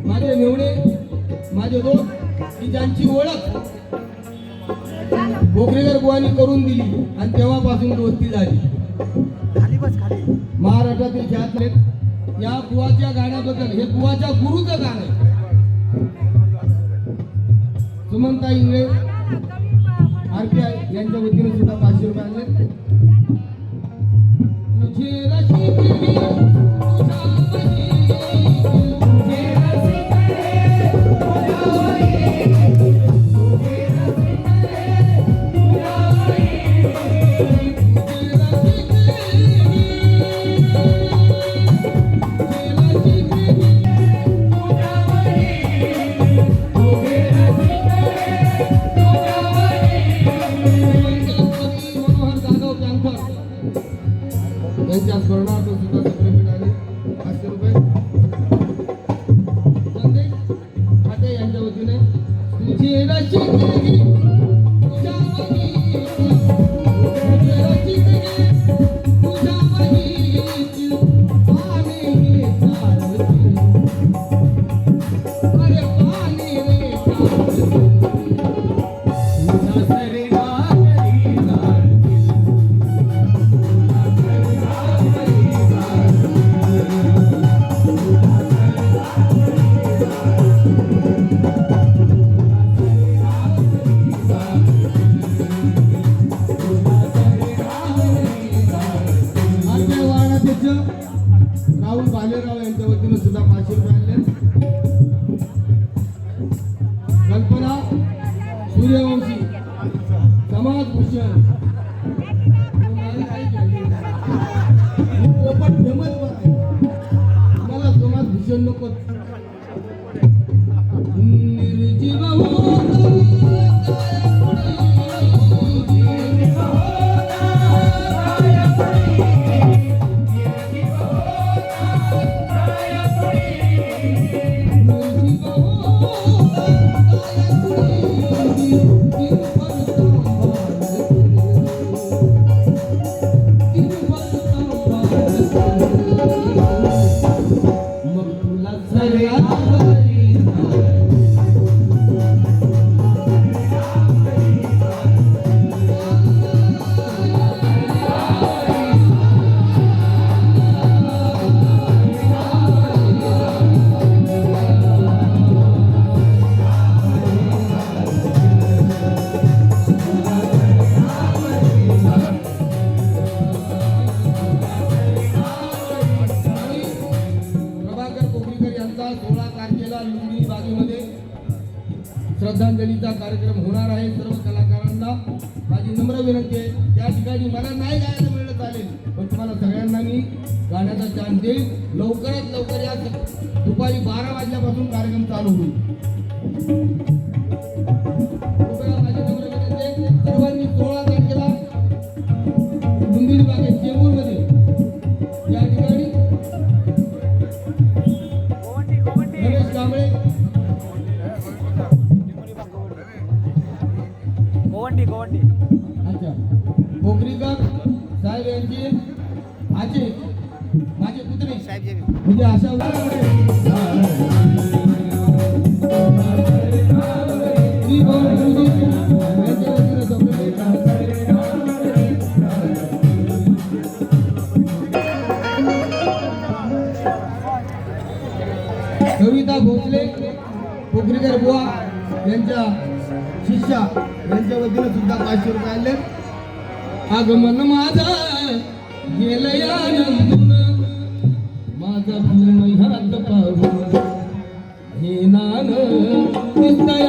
माझे मेवणे माझे दोस्त की ज्यांची ओळख गोखलेकर बुवांनी करून दिली आणि तेव्हापासून दोस्ती झाली. महाराष्ट्रातील ख्यातले या बुवाच्या गाण्याबद्दल हे बुवाच्या गुरुचं गाणं आहे. सुमनता इंगळे RPI यांच्या वतीने सुद्धा 500 रुपये आणले. तुझे रसिक त्यांच्या स्मरणार्थ सुद्धा सगळे मिळाले 500 रुपये. संदेश खाते यांच्या वतीने तुझे रसिक राहुल भालेराव यांच्या वतीने सुद्धा 500 रुपये आणले. कल्पना सूर्यवंशी समाज भूषण फेमस मला समाज भूषण नको. श्रद्धांजलीचा कार्यक्रम होणार आहे. सर्व कलाकारांना माझी नम्र विनंती आहे. त्या ठिकाणी मला नाही गायला मिळलं चालेल, पण तुम्हाला सगळ्यांना मी गाण्याचा चान्स देईल. लवकरात लवकर या दुपारी 12 वाजल्यापासून कार्यक्रम चालू होईल. माझी नम्र विनंती आहे सर्वांनी 16 तारखेला मंदिर बागेत चेंबूरमध्ये या ठिकाणी रमेश कांबळे अच्छा कोकरीकर साहेब यांची आजी माझे पुतणे म्हणजे अशा कविता भोसले कोकरीकर बुवा यांच्या शिष्या यांच्या वतीने सुद्धा 500 रुपये आणले. आगमन माझा गेलया नंदून माझा भूमी हात पाहून हे नान दिसतया